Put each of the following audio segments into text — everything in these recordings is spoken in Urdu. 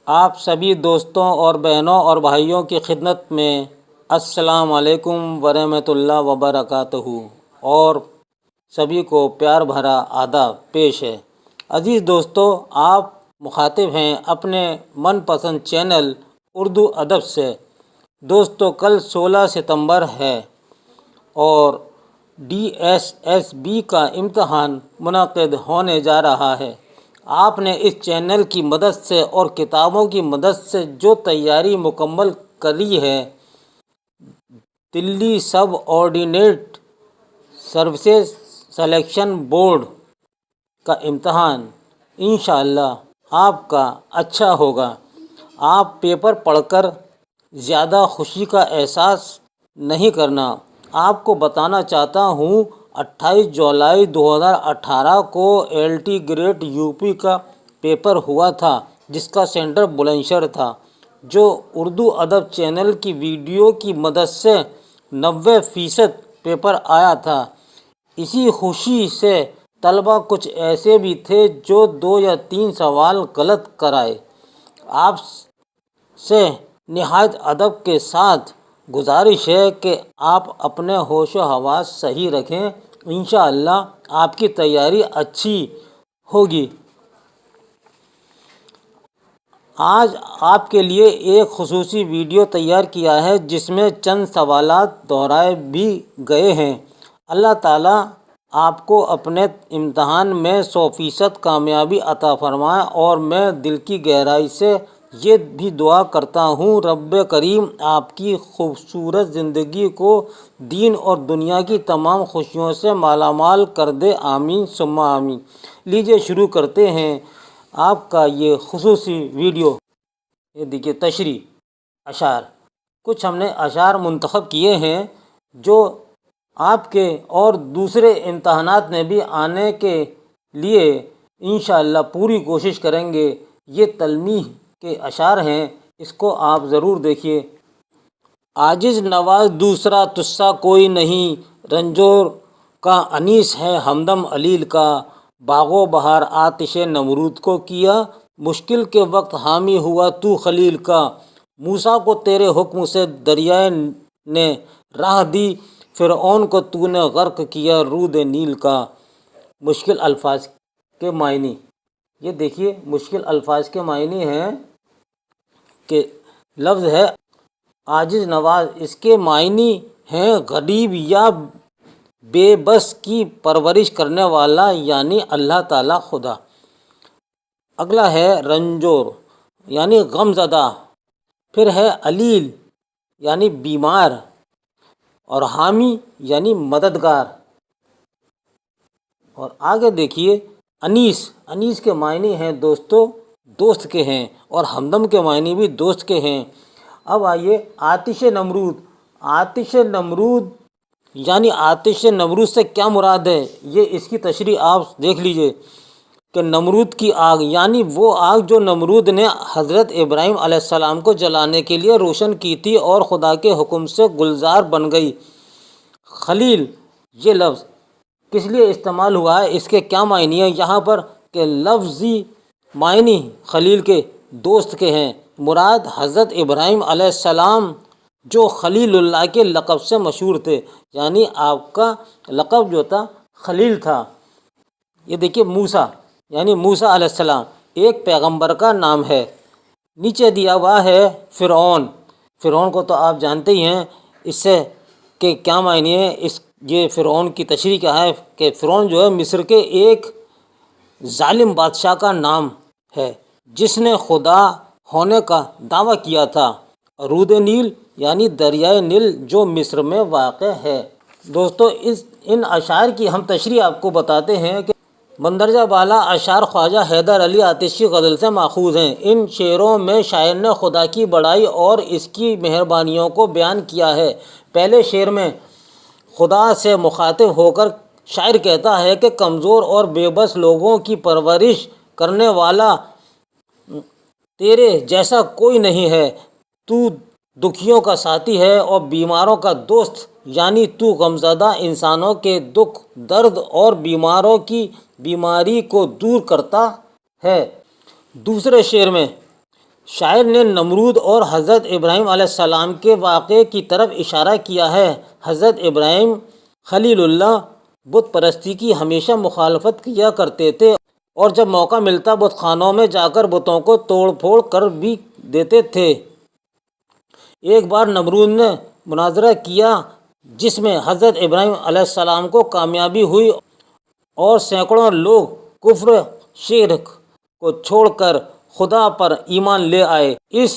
آپ سبھی دوستوں اور بہنوں اور بھائیوں کی خدمت میں السلام علیکم ورحمۃ اللہ وبرکاتہ اور سبھی کو پیار بھرا آداب پیش ہے۔ عزیز دوستو، آپ مخاطب ہیں اپنے من پسند چینل اردو ادب سے۔ دوستو، کل 16 ستمبر ہے اور DSSB کا امتحان منعقد ہونے جا رہا ہے۔ آپ نے اس چینل کی مدد سے اور کتابوں کی مدد سے جو تیاری مکمل کری ہے، دلی سب آرڈینیٹ سروسز سلیکشن بورڈ کا امتحان انشاءاللہ آپ کا اچھا ہوگا۔ آپ پیپر پڑھ کر زیادہ خوشی کا احساس نہیں کرنا۔ آپ کو بتانا چاہتا ہوں 28 جولائی 2018 کو LT گریڈ UP کا پیپر ہوا تھا، جس کا سینٹر بلند شہر تھا، جو اردو ادب چینل کی ویڈیو کی مدد سے 90% پیپر آیا تھا۔ اسی خوشی سے طلبہ کچھ ایسے بھی تھے جو 2 یا 3 سوال غلط کرائے۔ آپ سے نہایت ادب کے ساتھ گزارش ہے کہ آپ اپنے ہوش و حواس صحیح رکھیں۔ انشاءاللہ آپ کی تیاری اچھی ہوگی۔ آج آپ کے لیے ایک خصوصی ویڈیو تیار کیا ہے جس میں چند سوالات دہرائے بھی گئے ہیں۔ اللہ تعالیٰ آپ کو اپنے امتحان میں 100% کامیابی عطا فرمائے، اور میں دل کی گہرائی سے یہ بھی دعا کرتا ہوں رب کریم آپ کی خوبصورت زندگی کو دین اور دنیا کی تمام خوشیوں سے مالا مال کر دے، آمین ثم آمین۔ لیجیے شروع کرتے ہیں آپ کا یہ خصوصی ویڈیو۔ یہ دیکھیے تشریح اشعار۔ کچھ ہم نے اشعار منتخب کیے ہیں جو آپ کے اور دوسرے امتحانات میں بھی آنے کے لیے انشاءاللہ پوری کوشش کریں گے۔ یہ تلمیح کے اشعار ہیں، اس کو آپ ضرور دیکھیے۔ عاجز نواز دوسرا تجھ سا کوئی نہیں، رنجور کا انیس ہے ہمدم علیل کا، باغ و بہار آتش نمرود کو کیا، مشکل کے وقت حامی ہوا تو خلیل کا، موسیٰ کو تیرے حکم سے دریائے نے راہ دی، فرعون کو تو نے غرق کیا رود نیل کا۔ مشکل الفاظ کے معنی، یہ دیکھیے مشکل الفاظ کے معنی ہیں کہ لفظ ہے عاجز نواز، اس کے معنی ہیں غریب یا بے بس کی پرورش کرنے والا، یعنی اللہ تعالیٰ خدا۔ اگلا ہے رنجور یعنی غم زدہ، پھر ہے علیل یعنی بیمار، اور حامی یعنی مددگار۔ اور آگے دیکھیے انیس، انیس کے معنی ہیں دوستو دوست کے ہیں، اور ہمدم کے معنی بھی دوست کے ہیں۔ اب آئیے آتش نمرود۔ آتش نمرود یعنی آتش نمرود سے کیا مراد ہے، یہ اس کی تشریح آپ دیکھ لیجئے کہ نمرود کی آگ یعنی وہ آگ جو نمرود نے حضرت ابراہیم علیہ السلام کو جلانے کے لیے روشن کی تھی اور خدا کے حکم سے گلزار بن گئی۔ خلیل، یہ لفظ کس لیے استعمال ہوا ہے، اس کے کیا معنی ہیں یہاں پر کہ لفظی معنی خلیل کے دوست کے ہیں۔ مراد حضرت ابراہیم علیہ السلام جو خلیل اللہ کے لقب سے مشہور تھے، یعنی آپ کا لقب جو تھا خلیل تھا۔ یہ دیکھیے موسیٰ یعنی موسیٰ علیہ السلام ایک پیغمبر کا نام ہے۔ نیچے دیا ہوا ہے فرعون۔ فرعون کو تو آپ جانتے ہی ہیں، اس سے کہ کیا معنی ہے، یہ فرعون کی تشریح کیا ہے کہ فرعون جو ہے مصر کے ایک ظالم بادشاہ کا نام ہے جس نے خدا ہونے کا دعویٰ کیا تھا۔ رود نیل یعنی دریائے نیل جو مصر میں واقع ہے۔ دوستو ان اشعار کی ہم تشریح آپ کو بتاتے ہیں کہ مندرجہ بالا اشعار خواجہ حیدر علی آتشی غزل سے ماخوذ ہیں۔ ان شعروں میں شاعر نے خدا کی بڑائی اور اس کی مہربانیوں کو بیان کیا ہے۔ پہلے شعر میں خدا سے مخاطب ہو کر شاعر کہتا ہے کہ کمزور اور بے بس لوگوں کی پرورش کرنے والا تیرے جیسا کوئی نہیں ہے، تو دکھیوں کا ساتھی ہے اور بیماروں کا دوست، یعنی تو غمزدہ انسانوں کے دکھ درد اور بیماروں کی بیماری کو دور کرتا ہے۔ دوسرے شعر میں شاعر نے نمرود اور حضرت ابراہیم علیہ السلام کے واقعے کی طرف اشارہ کیا ہے۔ حضرت ابراہیم خلیل اللہ بت پرستی کی ہمیشہ مخالفت کیا کرتے تھے اور جب موقع ملتا بت خانوں میں جا کر بتوں کو توڑ پھوڑ کر بھی دیتے تھے۔ ایک بار نمرود نے مناظرہ کیا جس میں حضرت ابراہیم علیہ السلام کو کامیابی ہوئی اور سینکڑوں لوگ کفر شرک کو چھوڑ کر خدا پر ایمان لے آئے۔ اس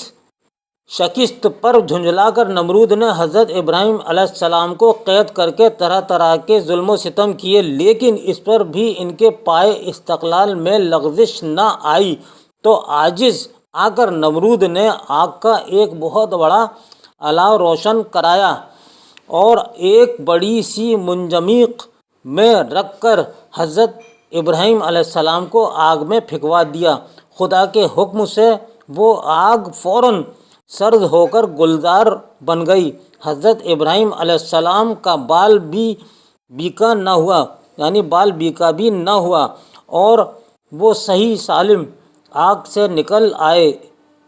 شکست پر جھنجلا کر نمرود نے حضرت ابراہیم علیہ السلام کو قید کر کے طرح طرح کے ظلم و ستم کیے، لیکن اس پر بھی ان کے پائے استقلال میں لغزش نہ آئی تو عاجز آ کر نمرود نے آگ کا ایک بہت بڑا الاؤ روشن کرایا اور ایک بڑی سی منجمیق میں رکھ کر حضرت ابراہیم علیہ السلام کو آگ میں پھینکوا دیا۔ خدا کے حکم سے وہ آگ فوراً سرد ہو کر گلزار بن گئی۔ حضرت ابراہیم علیہ السلام کا بال بھی بیکا نہ ہوا، یعنی بال بیکا بھی نہ ہوا اور وہ صحیح سالم آگ سے نکل آئے۔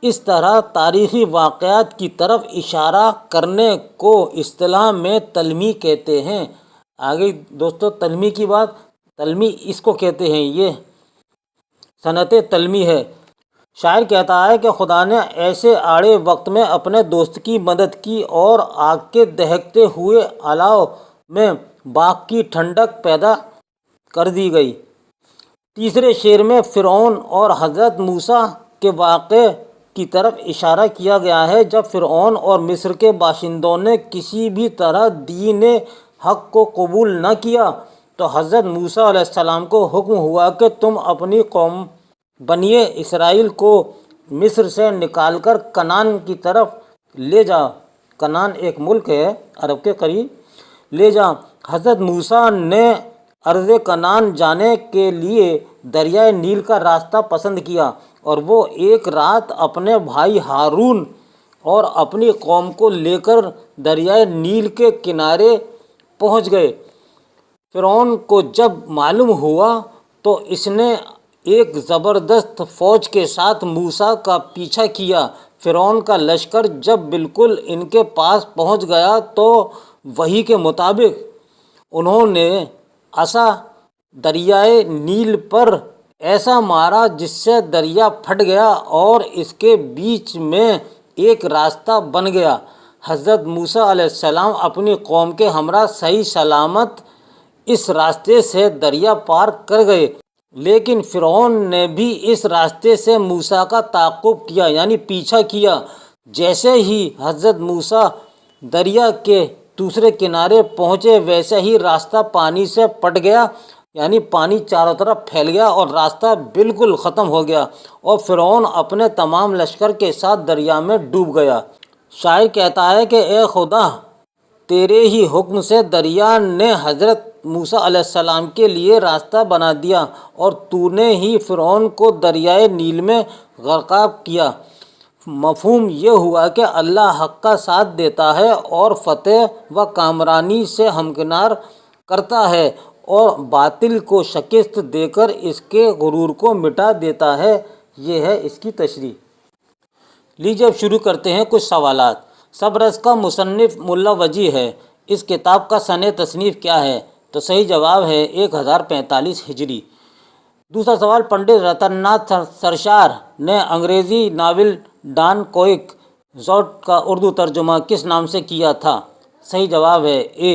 اس طرح تاریخی واقعات کی طرف اشارہ کرنے کو اصطلاح میں تلمی کہتے ہیں۔ آگے دوستو تلمی کی بات، تلمی اس کو کہتے ہیں، یہ صنعت تلمی ہے۔ شاعر کہتا ہے کہ خدا نے ایسے آڑے وقت میں اپنے دوست کی مدد کی اور آگ کے دہکتے ہوئے الاؤ میں باغ کی ٹھنڈک پیدا کر دی گئی۔ تیسرے شعر میں فرعون اور حضرت موسیٰ کے واقعے کی طرف اشارہ کیا گیا ہے۔ جب فرعون اور مصر کے باشندوں نے کسی بھی طرح دین حق کو قبول نہ کیا تو حضرت موسیٰ علیہ السلام کو حکم ہوا کہ تم اپنی قوم بنی اسرائیل کو مصر سے نکال کر کنعان کی طرف لے جا۔ کنعان ایک ملک ہے عرب کے قریب، لے جا۔ حضرت موسیٰ نے ارض کنعان جانے کے لیے دریائے نیل کا راستہ پسند کیا اور وہ ایک رات اپنے بھائی ہارون اور اپنی قوم کو لے کر دریائے نیل کے کنارے پہنچ گئے۔ فرعون کو جب معلوم ہوا تو اس نے ایک زبردست فوج کے ساتھ موسیٰ کا پیچھا کیا۔ فرعون کا لشکر جب بالکل ان کے پاس پہنچ گیا تو وحی کے مطابق انہوں نے عصا دریائے نیل پر ایسا مارا جس سے دریا پھٹ گیا اور اس کے بیچ میں ایک راستہ بن گیا۔ حضرت موسیٰ علیہ السلام اپنی قوم کے ہمراہ صحیح سلامت اس راستے سے دریا پار کر گئے، لیکن فرعون نے بھی اس راستے سے موسیٰ کا تعاقب کیا، یعنی پیچھا کیا۔ جیسے ہی حضرت موسیٰ دریا کے دوسرے کنارے پہنچے ویسے ہی راستہ پانی سے پٹ گیا، یعنی پانی چاروں طرف پھیل گیا اور راستہ بالکل ختم ہو گیا اور فرعون اپنے تمام لشکر کے ساتھ دریا میں ڈوب گیا۔ شاعر کہتا ہے کہ اے خدا، تیرے ہی حکم سے دریا نے حضرت موسیٰ علیہ السلام کے لیے راستہ بنا دیا اور تو نے ہی فرعون کو دریائے نیل میں غرقاب کیا۔ مفہوم یہ ہوا کہ اللہ حق کا ساتھ دیتا ہے اور فتح و کامرانی سے ہمکنار کرتا ہے اور باطل کو شکست دے کر اس کے غرور کو مٹا دیتا ہے۔ یہ ہے اس کی تشریح۔ لیجیے اب شروع کرتے ہیں کچھ سوالات۔ سبرس کا مصنف ملا وجیح ہے۔ اس کتاب کا سنِ تصنیف کیا ہے؟ تو صحیح جواب ہے 1045 ہجری۔ دوسرا سوال، پنڈت رتن ناتھ سرشار نے انگریزی ناول ڈان کوئک زوٹ کا اردو ترجمہ کس نام سے کیا تھا؟ صحیح جواب ہے اے۔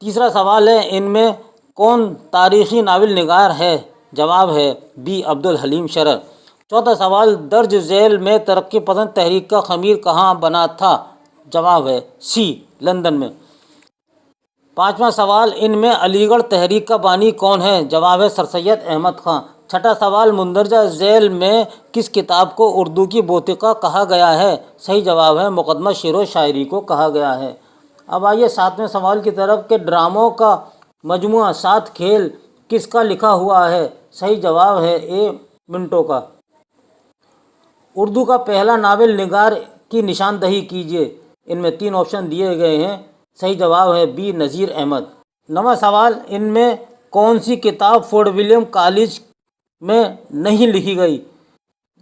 تیسرا سوال ہے، ان میں کون تاریخی ناول نگار ہے؟ جواب ہے بی عبدالحلیم شرر۔ چوتھا سوال، درج ذیل میں ترقی پسند تحریک کا خمیر کہاں بنا تھا؟ جواب ہے سی، لندن میں۔ پانچواں سوال، ان میں علی گڑھ تحریک کا بانی کون ہے؟ جواب ہے سر سید احمد خان۔ چھٹا سوال، مندرجہ ذیل میں کس کتاب کو اردو کی بوتقا کہا گیا ہے؟ صحیح جواب ہے مقدمہ شعر و شاعری کو کہا گیا ہے۔ اب آئیے ساتویں سوال کی طرف کہ ڈراموں کا مجموعہ 7 کھیل کس کا لکھا ہوا ہے؟ صحیح جواب ہے اے، منٹو کا۔ اردو کا پہلا ناول نگار کی نشاندہی کیجیے۔ ان میں 3 آپشن دیے گئے ہیں۔ صحیح جواب ہے بی، نذیر احمد۔ 9واں سوال، ان میں کون سی کتاب فورٹ ولیم کالج میں نہیں لکھی گئی؟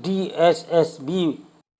DSSB